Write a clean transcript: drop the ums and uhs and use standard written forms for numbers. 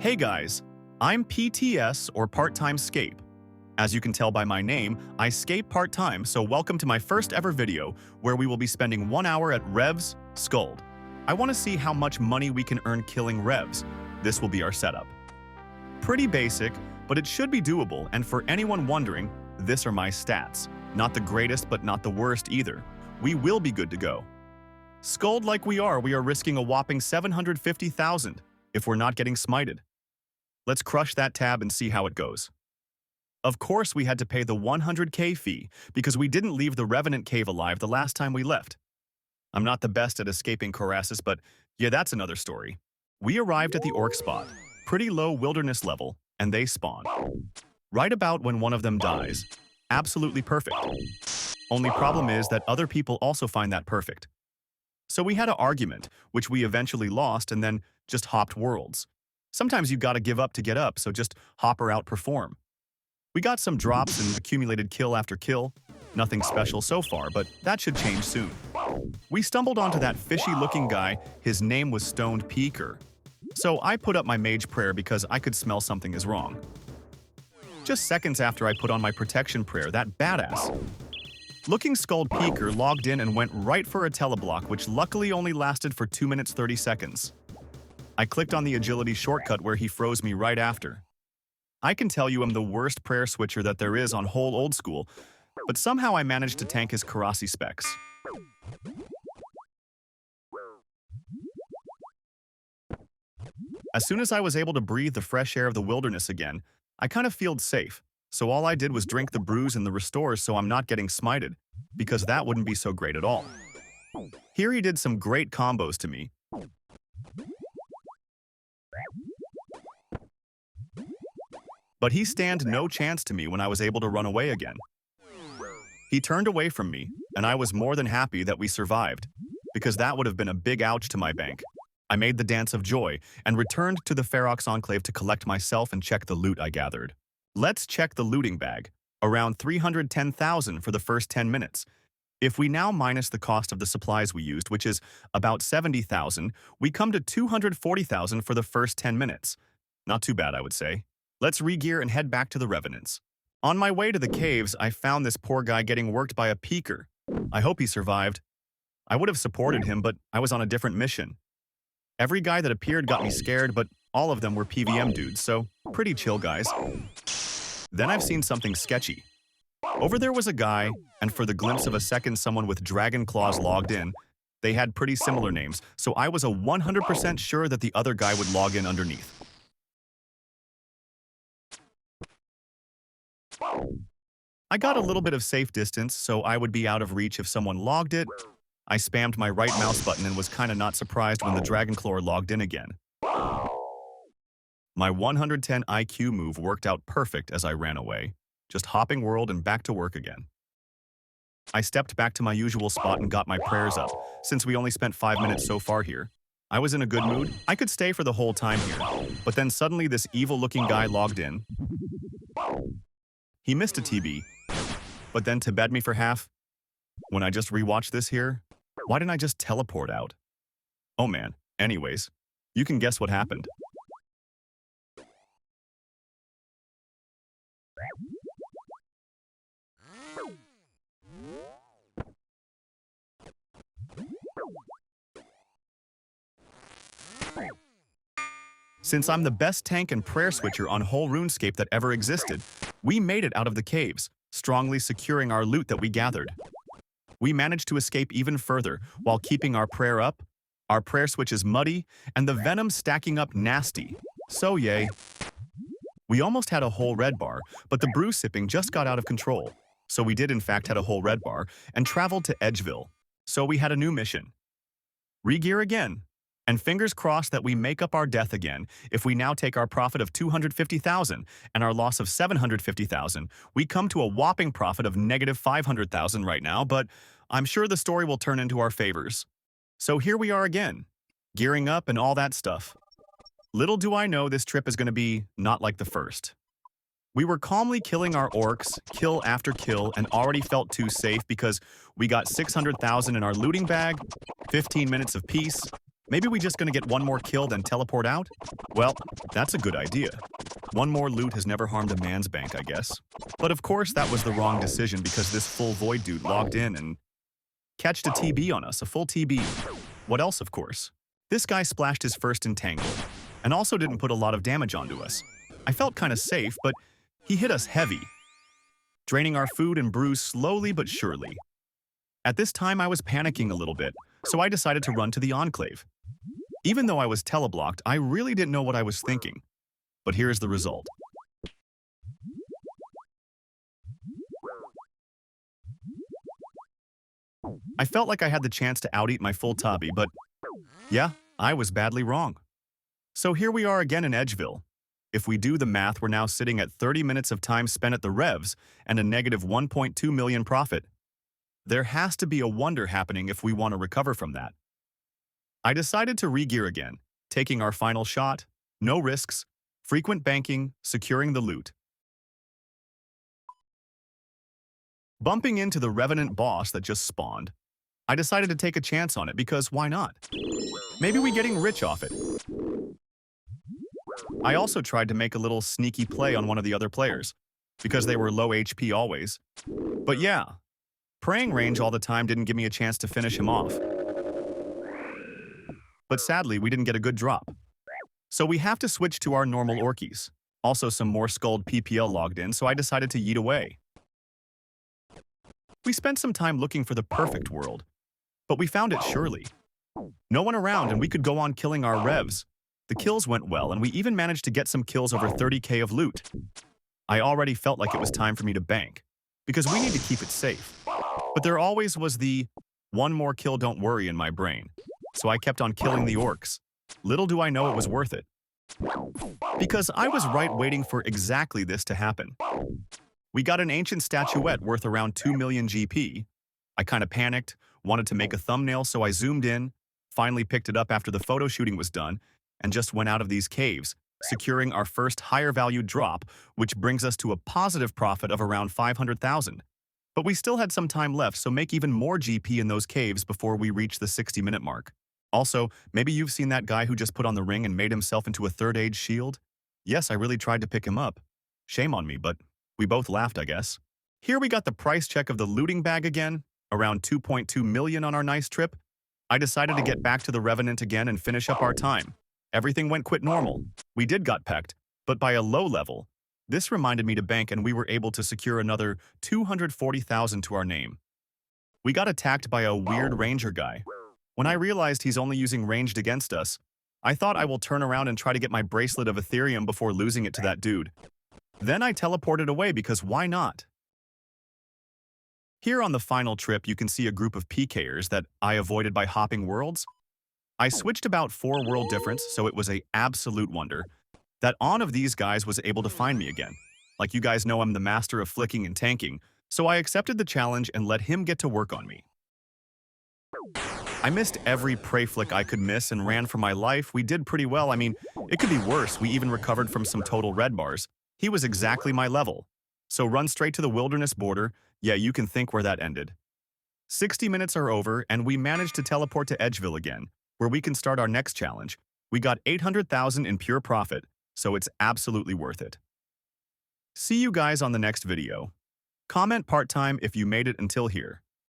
Hey guys, I'm PTS or Part-Time Scape. As you can tell by my name, I scape part-time, so welcome to my first ever video where we will be spending 1 hour at Rev's Skuld. I want to see how much money we can earn killing Revs. This will be our setup. Pretty basic, but it should be doable, and for anyone wondering, this are my stats. Not the greatest, but not the worst either. We will be good to go. Skuld like we are risking a whopping 750,000 if we're not getting smited. Let's crush that tab and see how it goes. Of course, we had to pay the 100k fee because we didn't leave the Revenant Cave alive the last time we left. I'm not the best at escaping Corassus, but yeah, that's another story. We arrived at the orc spot, pretty low wilderness level, and they spawn. Right about when one of them dies. Absolutely perfect. Only problem is that other people also find that perfect. So we had an argument, which we eventually lost and then just hopped worlds. Sometimes you gotta give up to get up, so just hop or outperform. We got some drops and accumulated kill after kill. Nothing special so far, but that should change soon. We stumbled onto that fishy-looking guy. His name was Stoned Peaker. So I put up my mage prayer because I could smell something is wrong. Just seconds after I put on my protection prayer, that badass looking Skuld Peaker logged in and went right for a teleblock, which luckily only lasted for 2 minutes 30 seconds. I clicked on the agility shortcut where he froze me right after. I can tell you I'm the worst prayer switcher that there is on whole old school, but somehow I managed to tank his Karasi specs. As soon as I was able to breathe the fresh air of the wilderness again, I kind of felt safe, so all I did was drink the brews and the restores so I'm not getting smited, because that wouldn't be so great at all. Here he did some great combos to me. But he stand no chance to me when I was able to run away again. He turned away from me, and I was more than happy that we survived, because that would have been a big ouch to my bank. I made the dance of joy and returned to the Ferox Enclave to collect myself and check the loot I gathered. Let's check the looting bag. Around 310,000 for the first 10 minutes. If we now minus the cost of the supplies we used, which is about 70,000, we come to 240,000 for the first 10 minutes. Not too bad, I would say. Let's re-gear and head back to the Revenants. On my way to the caves, I found this poor guy getting worked by a peaker. I hope he survived. I would have supported him, but I was on a different mission. Every guy that appeared got me scared, but all of them were PVM dudes, so pretty chill guys. Then I've seen something sketchy. Over there was a guy, and for the glimpse of a second someone with dragon claws logged in. They had pretty similar names, so I was 100% sure that the other guy would log in underneath. I got a little bit of safe distance, so I would be out of reach if someone logged it. I spammed my right mouse button and was kinda not surprised when the Dragonclaw logged in again. My 110 IQ move worked out perfect as I ran away, just hopping world and back to work again. I stepped back to my usual spot and got my prayers up, since we only spent 5 minutes so far here. I was in a good mood. I could stay for the whole time here, but then suddenly this evil-looking guy logged in. He missed a TB, but then Tibet me for half. When I just rewatched this here, why didn't I just teleport out? Oh man, anyways, you can guess what happened. Since I'm the best tank and prayer switcher on whole RuneScape that ever existed, we made it out of the caves, strongly securing our loot that we gathered. We managed to escape even further while keeping our prayer up. Our prayer switch is muddy, and the venom stacking up nasty. So yay. We almost had a whole red bar, but the brew sipping just got out of control. So we did in fact had a whole red bar and traveled to Edgeville. So we had a new mission. Re-gear again. And fingers crossed that we make up our death again. If we now take our profit of 250,000 and our loss of 750,000, we come to a whopping profit of negative 500,000 right now, but I'm sure the story will turn into our favors. So here we are again, gearing up and all that stuff. Little do I know this trip is going to be not like the first. We were calmly killing our orcs, kill after kill, and already felt too safe because we got 600,000 in our looting bag, 15 minutes of peace, Maybe we just gonna get one more kill then teleport out? Well, that's a good idea. One more loot has never harmed a man's bank, I guess. But of course that was the wrong decision because this full void dude logged in and catched a TB on us, a full TB. What else, of course? This guy splashed his first entangle, and also didn't put a lot of damage onto us. I felt kinda safe, but he hit us heavy, draining our food and brews slowly but surely. At this time I was panicking a little bit, so I decided to run to the Enclave. Even though I was teleblocked, I really didn't know what I was thinking. But here's the result. I felt like I had the chance to out-eat my full tabby, but yeah, I was badly wrong. So here we are again in Edgeville. If we do the math, we're now sitting at 30 minutes of time spent at the Revs and a negative 1.2 million profit. There has to be a wonder happening if we want to recover from that. I decided to re-gear again, taking our final shot, no risks, frequent banking, securing the loot. Bumping into the Revenant boss that just spawned, I decided to take a chance on it because why not? Maybe we getting rich off it. I also tried to make a little sneaky play on one of the other players, because they were low HP always. But yeah, praying range all the time didn't give me a chance to finish him off. But sadly, we didn't get a good drop. So we have to switch to our normal orkies. Also some more Skulled PPL logged in, so I decided to yeet away. We spent some time looking for the perfect world, but we found it surely. No one around and we could go on killing our Revs. The kills went well and we even managed to get some kills over 30k of loot. I already felt like it was time for me to bank, because we need to keep it safe. But there always was the one more kill don't worry in my brain. So I kept on killing the orcs. Little do I know it was worth it. Because I was right waiting for exactly this to happen. We got an ancient statuette worth around 2 million GP. I kinda panicked, wanted to make a thumbnail, so I zoomed in, finally picked it up after the photo shooting was done, and just went out of these caves, securing our first higher value drop, which brings us to a positive profit of around 500,000. But we still had some time left, so make even more GP in those caves before we reach the 60-minute mark. Also, maybe you've seen that guy who just put on the ring and made himself into a third-age shield? Yes, I really tried to pick him up. Shame on me, but we both laughed, I guess. Here we got the price check of the looting bag again, around 2.2 million on our nice trip. I decided to get back to the Revenant again and finish up our time. Everything went quite normal. We did got pecked, but by a low level. This reminded me to bank and we were able to secure another 240,000 to our name. We got attacked by a weird ranger guy. When I realized he's only using ranged against us, I thought I will turn around and try to get my bracelet of Ethereum before losing it to that dude. Then I teleported away because why not? Here on the final trip, you can see a group of PKers that I avoided by hopping worlds. I switched about 4 world difference, so it was an absolute wonder that on of these guys was able to find me again. Like you guys know, I'm the master of flicking and tanking, so I accepted the challenge and let him get to work on me. I missed every prey flick I could miss and ran for my life. We did pretty well. I mean, it could be worse. We even recovered from some total red bars. He was exactly my level. So run straight to the wilderness border. Yeah, you can think where that ended. 60 minutes are over, and we managed to teleport to Edgeville again, where we can start our next challenge. We got 800,000 in pure profit, so it's absolutely worth it. See you guys on the next video. Comment part-time if you made it until here.